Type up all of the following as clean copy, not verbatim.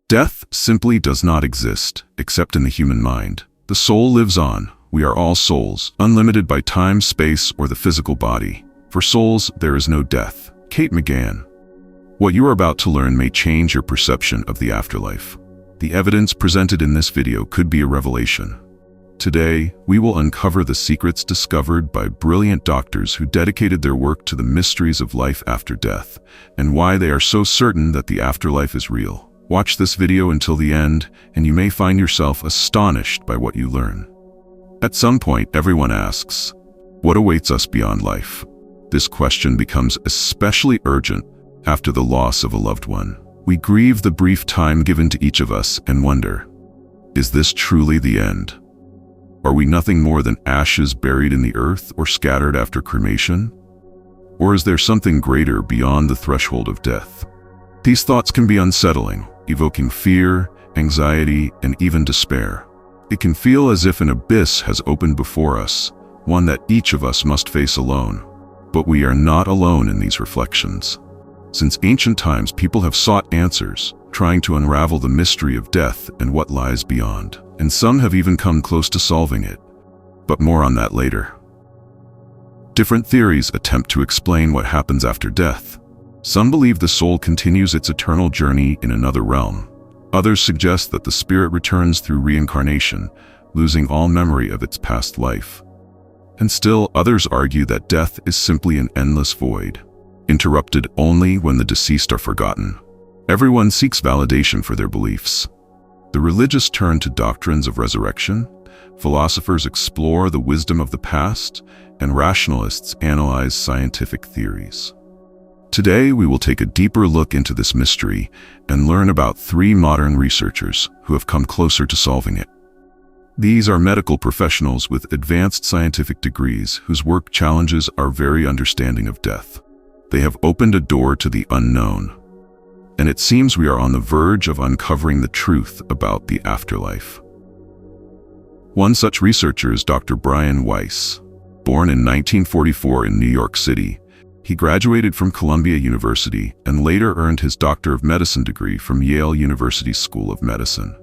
Death simply does not exist, except in the human mind. The soul lives on. We are all souls, unlimited by time, space, or the physical body. For souls, there is no death. Kate McGann. What you are about to learn may change your perception of the afterlife. The evidence presented in this video could be a revelation. Today, we will uncover the secrets discovered by brilliant doctors who dedicated their work to the mysteries of life after death, and why they are so certain that the afterlife is real. Watch this video until the end, and you may find yourself astonished by what you learn. At some point, everyone asks, what awaits us beyond life? This question becomes especially urgent after the loss of a loved one. We grieve the brief time given to each of us and wonder, is this truly the end? Are we nothing more than ashes buried in the earth or scattered after cremation? Or is there something greater beyond the threshold of death? These thoughts can be unsettling, evoking fear, anxiety, and even despair. It can feel as if an abyss has opened before us, one that each of us must face alone. But we are not alone in these reflections. Since ancient times, people have sought answers, trying to unravel the mystery of death and what lies beyond. And some have even come close to solving it. But more on that later. Different theories attempt to explain what happens after death. Some believe the soul continues its eternal journey in another realm. Others suggest that the spirit returns through reincarnation, losing all memory of its past life. And still, others argue that death is simply an endless void, interrupted only when the deceased are forgotten. Everyone seeks validation for their beliefs. The religious turn to doctrines of resurrection, philosophers explore the wisdom of the past, and rationalists analyze scientific theories. Today, we will take a deeper look into this mystery and learn about 3 modern researchers who have come closer to solving it. These are medical professionals with advanced scientific degrees whose work challenges our very understanding of death. They have opened a door to the unknown, and it seems we are on the verge of uncovering the truth about the afterlife. One such researcher is Dr. Brian Weiss. Born in 1944 in New York City, he graduated from Columbia University and later earned his Doctor of Medicine degree from Yale University School of Medicine.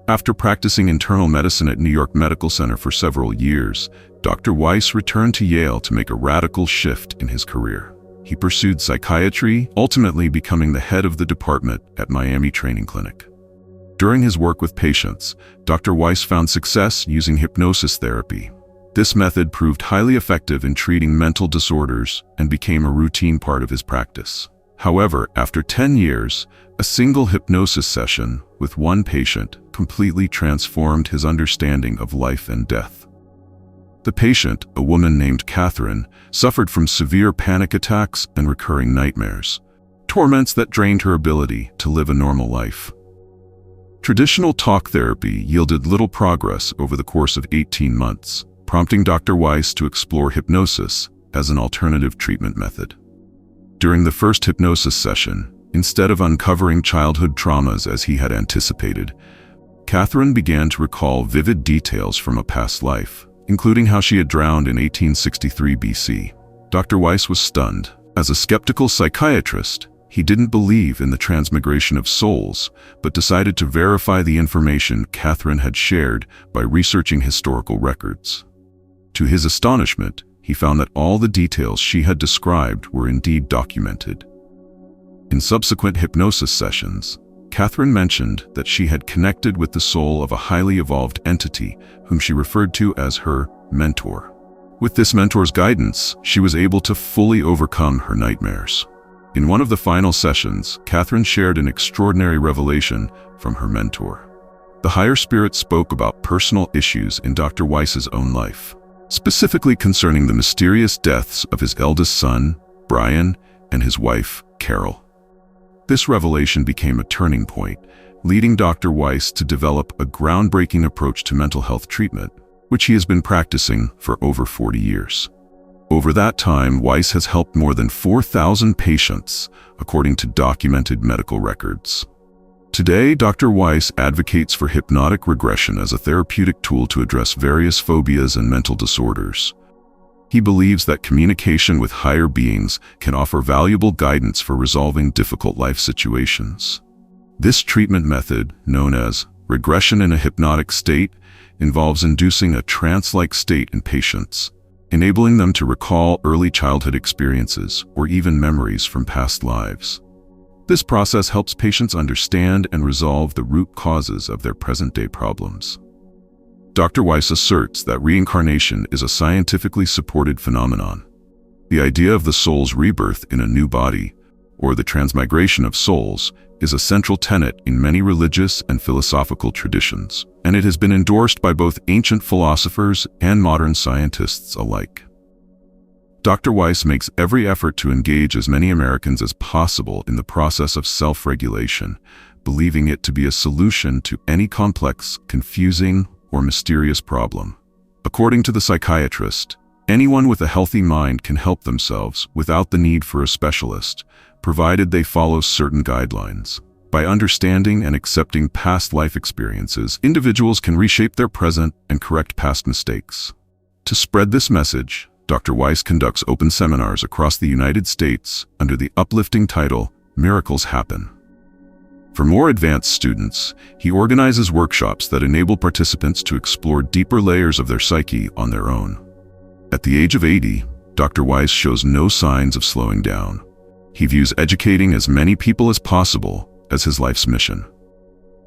After practicing internal medicine at New York Medical Center for several years, Dr. Weiss returned to Yale to make a radical shift in his career. He pursued psychiatry, ultimately becoming the head of the department at Miami Training Clinic. During his work with patients, Dr. Weiss found success using hypnosis therapy. This method proved highly effective in treating mental disorders and became a routine part of his practice. However, after 10 years, a single hypnosis session with one patient completely transformed his understanding of life and death. The patient, a woman named Catherine, suffered from severe panic attacks and recurring nightmares, torments that drained her ability to live a normal life. Traditional talk therapy yielded little progress over the course of 18 months, prompting Dr. Weiss to explore hypnosis as an alternative treatment method. During the first hypnosis session, instead of uncovering childhood traumas as he had anticipated, Catherine began to recall vivid details from a past life, including how she had drowned in 1863 BC. Dr. Weiss was stunned. As a skeptical psychiatrist, he didn't believe in the transmigration of souls, but decided to verify the information Catherine had shared by researching historical records. To his astonishment, he found that all the details she had described were indeed documented. In subsequent hypnosis sessions, Catherine mentioned that she had connected with the soul of a highly evolved entity whom she referred to as her mentor. With this mentor's guidance, she was able to fully overcome her nightmares. In one of the final sessions, Catherine shared an extraordinary revelation from her mentor. The higher spirit spoke about personal issues in Dr. Weiss's own life, specifically concerning the mysterious deaths of his eldest son, Brian, and his wife, Carol. This revelation became a turning point, leading Dr. Weiss to develop a groundbreaking approach to mental health treatment, which he has been practicing for over 40 years. Over that time, Weiss has helped more than 4,000 patients, according to documented medical records. Today, Dr. Weiss advocates for hypnotic regression as a therapeutic tool to address various phobias and mental disorders. He believes that communication with higher beings can offer valuable guidance for resolving difficult life situations. This treatment method, known as regression in a hypnotic state, involves inducing a trance-like state in patients, enabling them to recall early childhood experiences or even memories from past lives. This process helps patients understand and resolve the root causes of their present-day problems. Dr. Weiss asserts that reincarnation is a scientifically supported phenomenon. The idea of the soul's rebirth in a new body, or the transmigration of souls, is a central tenet in many religious and philosophical traditions, and it has been endorsed by both ancient philosophers and modern scientists alike. Dr. Weiss makes every effort to engage as many Americans as possible in the process of self-regulation, believing it to be a solution to any complex, confusing, or mysterious problem. According to the psychiatrist, anyone with a healthy mind can help themselves without the need for a specialist, provided they follow certain guidelines. By understanding and accepting past life experiences, individuals can reshape their present and correct past mistakes. To spread this message, Dr. Weiss conducts open seminars across the United States under the uplifting title, Miracles Happen. For more advanced students, he organizes workshops that enable participants to explore deeper layers of their psyche on their own. At the age of 80, Dr. Weiss shows no signs of slowing down. He views educating as many people as possible as his life's mission.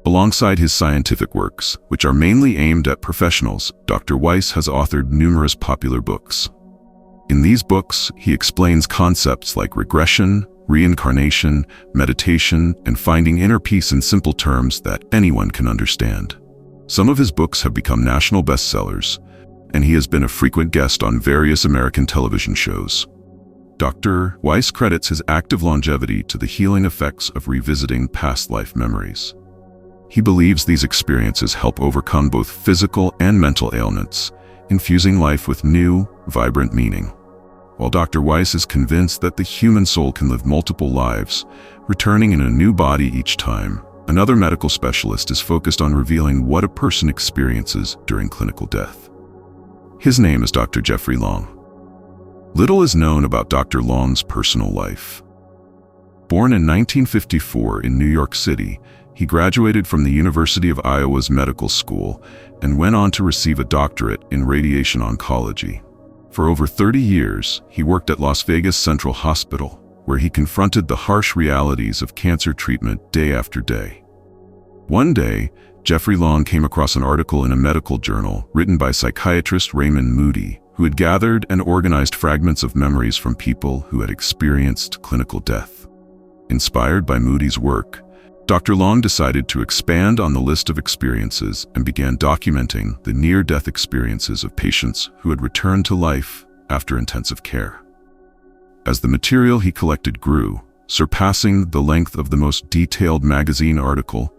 Alongside his scientific works, which are mainly aimed at professionals, Dr. Weiss has authored numerous popular books. In these books, he explains concepts like regression, reincarnation, meditation, and finding inner peace in simple terms that anyone can understand. Some of his books have become national bestsellers, and he has been a frequent guest on various American television shows. Dr. Weiss credits his active longevity to the healing effects of revisiting past life memories. He believes these experiences help overcome both physical and mental ailments, infusing life with new, vibrant meaning. While Dr. Weiss is convinced that the human soul can live multiple lives, returning in a new body each time, another medical specialist is focused on revealing what a person experiences during clinical death. His name is Dr. Jeffrey Long. Little is known about Dr. Long's personal life. Born in 1954 in New York City, he graduated from the University of Iowa's medical school and went on to receive a doctorate in radiation oncology. For over 30 years, he worked at Las Vegas Central Hospital, where he confronted the harsh realities of cancer treatment day after day. One day, Jeffrey Long came across an article in a medical journal written by psychiatrist Raymond Moody, who had gathered and organized fragments of memories from people who had experienced clinical death. Inspired by Moody's work, Dr. Long decided to expand on the list of experiences and began documenting the near-death experiences of patients who had returned to life after intensive care. As the material he collected grew, surpassing the length of the most detailed magazine article,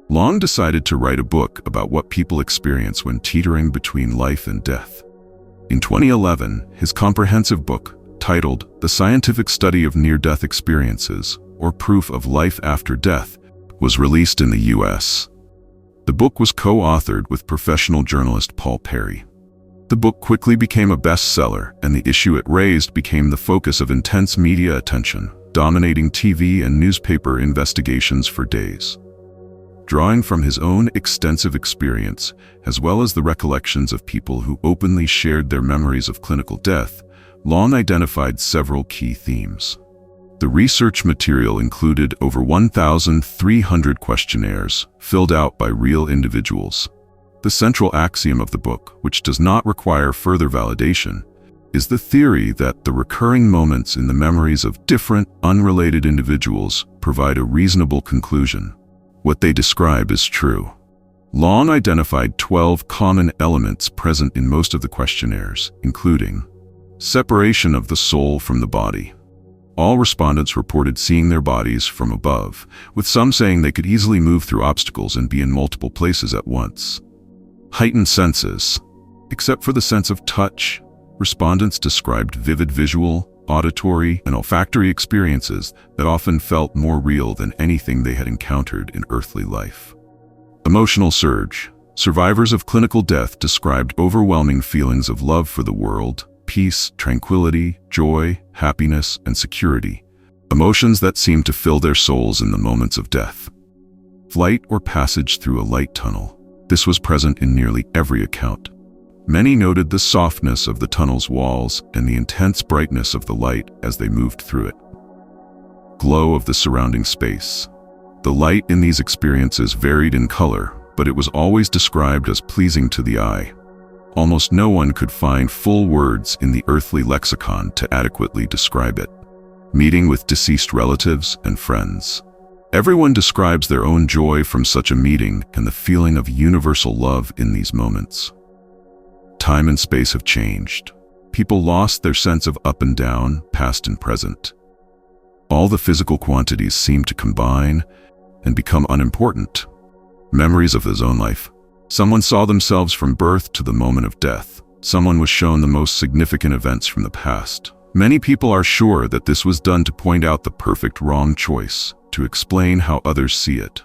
Long decided to write a book about what people experience when teetering between life and death. In 2011, his comprehensive book, titled The Scientific Study of Near-Death Experiences, or Proof of Life After Death, was released in the U.S. The book was co-authored with professional journalist Paul Perry. The book quickly became a bestseller, and the issue it raised became the focus of intense media attention, dominating TV and newspaper investigations for days. Drawing from his own extensive experience, as well as the recollections of people who openly shared their memories of clinical death, Long identified several key themes. The research material included over 1,300 questionnaires filled out by real individuals. The central axiom of the book, which does not require further validation, is the theory that the recurring moments in the memories of different, unrelated individuals provide a reasonable conclusion. What they describe is true. Long identified 12 common elements present in most of the questionnaires, including separation of the soul from the body. All respondents reported seeing their bodies from above, with some saying they could easily move through obstacles and be in multiple places at once. Heightened senses. Except for the sense of touch, respondents described vivid visual, auditory, and olfactory experiences that often felt more real than anything they had encountered in earthly life. Emotional surge. Survivors of clinical death described overwhelming feelings of love for the world, peace, tranquility, joy, happiness, and security, emotions that seemed to fill their souls in the moments of death. flight or passage through a light tunnel. This was present in nearly every account. Many noted the softness of the tunnel's walls and the intense brightness of the light as they moved through it. Glow of the surrounding space. The light in these experiences varied in color, but it was always described as pleasing to the eye. Almost no one could find full words in the earthly lexicon to adequately describe it. Meeting with deceased relatives and friends. Everyone describes their own joy from such a meeting and the feeling of universal love in these moments. Time and space have changed. People lost their sense of up and down, past and present. All the physical quantities seem to combine and become unimportant. Memories of his own life. Someone saw themselves from birth to the moment of death. Someone was shown the most significant events from the past. Many people are sure that this was done to point out the perfect wrong choice, to explain how others see it.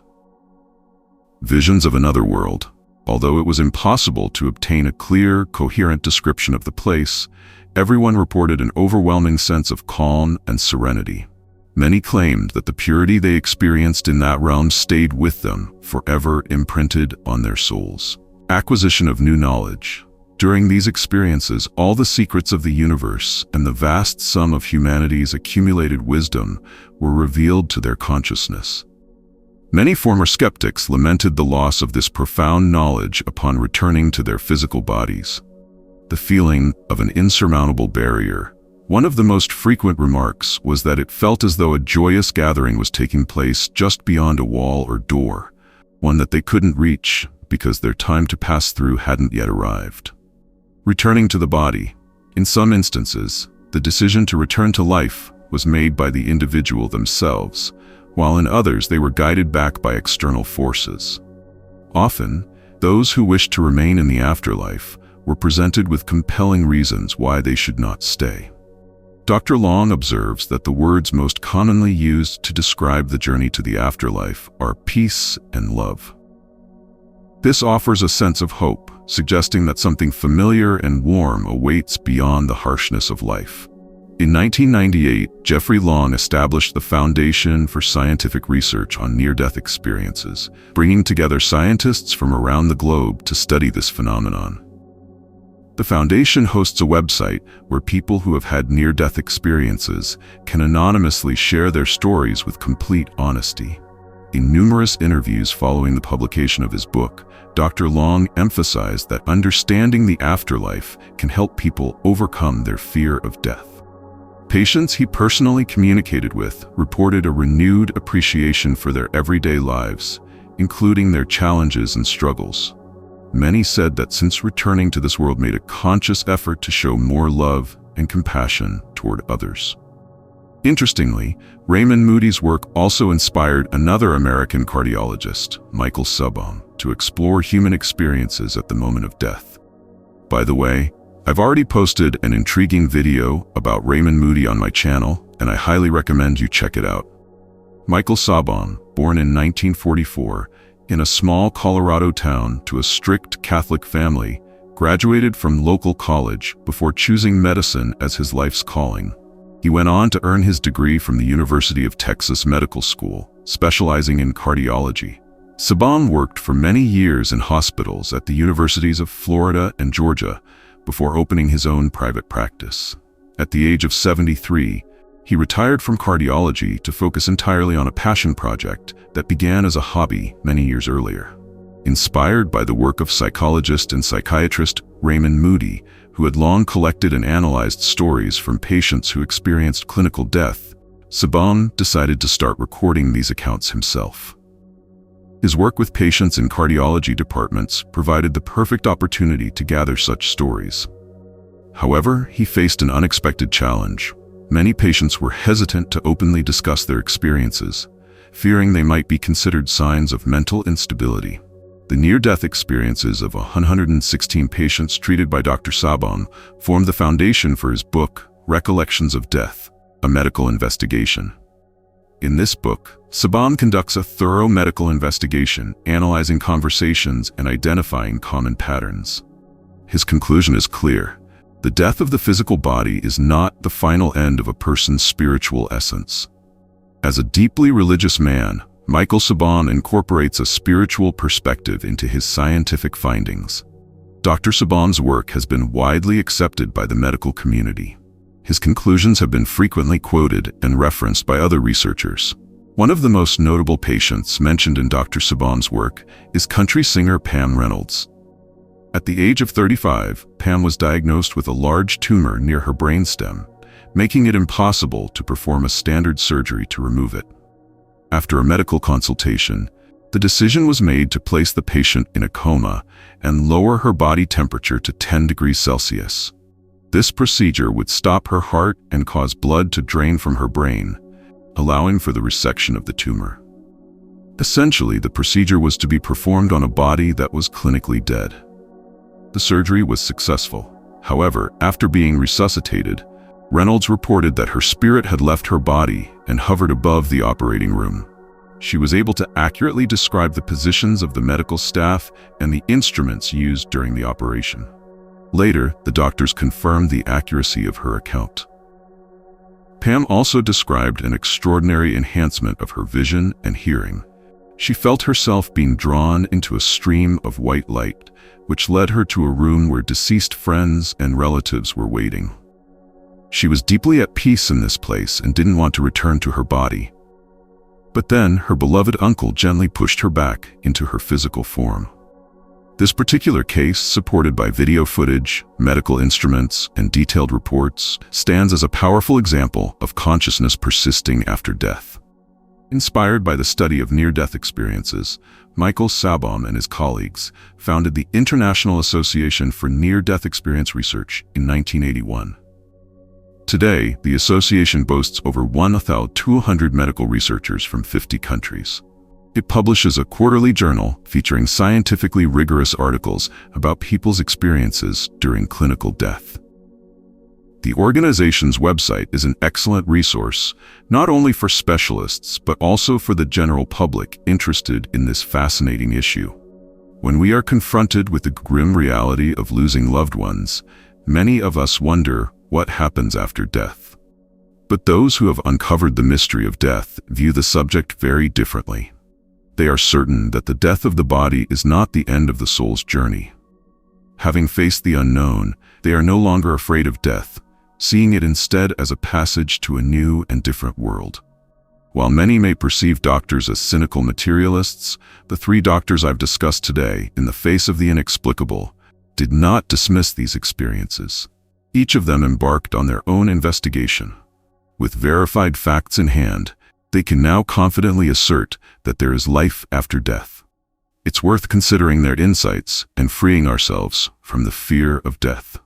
Visions of another world. Although it was impossible to obtain a clear, coherent description of the place, everyone reported an overwhelming sense of calm and serenity. Many claimed that the purity they experienced in that realm stayed with them, forever imprinted on their souls. Acquisition of new knowledge. During these experiences, all the secrets of the universe and the vast sum of humanity's accumulated wisdom were revealed to their consciousness. Many former skeptics lamented the loss of this profound knowledge upon returning to their physical bodies. The feeling of an insurmountable barrier. One of the most frequent remarks was that it felt as though a joyous gathering was taking place just beyond a wall or door, one that they couldn't reach because their time to pass through hadn't yet arrived. Returning to the body. In some instances, the decision to return to life was made by the individual themselves, while in others they were guided back by external forces. Often, those who wished to remain in the afterlife were presented with compelling reasons why they should not stay. Dr. Long observes that the words most commonly used to describe the journey to the afterlife are peace and love. This offers a sense of hope, suggesting that something familiar and warm awaits beyond the harshness of life. In 1998, Jeffrey Long established the Foundation for Scientific Research on Near-Death Experiences, bringing together scientists from around the globe to study this phenomenon. The Foundation hosts a website where people who have had near-death experiences can anonymously share their stories with complete honesty. In numerous interviews following the publication of his book, Dr. Long emphasized that understanding the afterlife can help people overcome their fear of death. Patients he personally communicated with reported a renewed appreciation for their everyday lives, including their challenges and struggles. Many said that since returning to this world made a conscious effort to show more love and compassion toward others. Interestingly, Raymond Moody's work also inspired another American cardiologist, Michael Sabom, to explore human experiences at the moment of death. By the way, I've already posted an intriguing video about Raymond Moody on my channel, and I highly recommend you check it out. Michael Sabom, born in 1944, in a small Colorado town to a strict Catholic family, graduated from local college before choosing medicine as his life's calling. He went on to earn his degree from the University of Texas Medical School, specializing in cardiology. Sabom worked for many years in hospitals at the universities of Florida and Georgia before opening his own private practice. At the age of 73, he retired from cardiology to focus entirely on a passion project that began as a hobby many years earlier. Inspired by the work of psychologist and psychiatrist Raymond Moody, who had long collected and analyzed stories from patients who experienced clinical death, Sabom decided to start recording these accounts himself. His work with patients in cardiology departments provided the perfect opportunity to gather such stories. However, he faced an unexpected challenge. Many patients were hesitant to openly discuss their experiences, fearing they might be considered signs of mental instability. The near-death experiences of 116 patients treated by Dr. Sabom formed the foundation for his book, Recollections of Death, a medical investigation. In this book, Sabom conducts a thorough medical investigation, analyzing conversations and identifying common patterns. His conclusion is clear. The death of the physical body is not the final end of a person's spiritual essence. As a deeply religious man, Michael Sabom incorporates a spiritual perspective into his scientific findings. Dr. Sabom's work has been widely accepted by the medical community. His conclusions have been frequently quoted and referenced by other researchers. One of the most notable patients mentioned in Dr. Sabom's work is country singer Pam Reynolds. At the age of 35, Pam was diagnosed with a large tumor near her brainstem, making it impossible to perform a standard surgery to remove it. After a medical consultation, the decision was made to place the patient in a coma and lower her body temperature to 10 degrees Celsius. This procedure would stop her heart and cause blood to drain from her brain, allowing for the resection of the tumor. Essentially, the procedure was to be performed on a body that was clinically dead. The surgery was successful. However, after being resuscitated, Reynolds reported that her spirit had left her body and hovered above the operating room. She was able to accurately describe the positions of the medical staff and the instruments used during the operation. Later, the doctors confirmed the accuracy of her account. Pam also described an extraordinary enhancement of her vision and hearing. She felt herself being drawn into a stream of white light, which led her to a room where deceased friends and relatives were waiting. She was deeply at peace in this place and didn't want to return to her body. But then her beloved uncle gently pushed her back into her physical form. This particular case, supported by video footage, medical instruments, and detailed reports, stands as a powerful example of consciousness persisting after death. Inspired by the study of near-death experiences, Michael Sabom and his colleagues founded the International Association for Near-Death Experience Research in 1981. Today, the association boasts over 1,200 medical researchers from 50 countries. It publishes a quarterly journal featuring scientifically rigorous articles about people's experiences during clinical death. The organization's website is an excellent resource, not only for specialists, but also for the general public interested in this fascinating issue. When we are confronted with the grim reality of losing loved ones, many of us wonder what happens after death. But those who have uncovered the mystery of death view the subject very differently. They are certain that the death of the body is not the end of the soul's journey. Having faced the unknown, they are no longer afraid of death, seeing it instead as a passage to a new and different world. While many may perceive doctors as cynical materialists, the three doctors I've discussed today, in the face of the inexplicable, did not dismiss these experiences. Each of them embarked on their own investigation. With verified facts in hand, they can now confidently assert that there is life after death. It's worth considering their insights and freeing ourselves from the fear of death.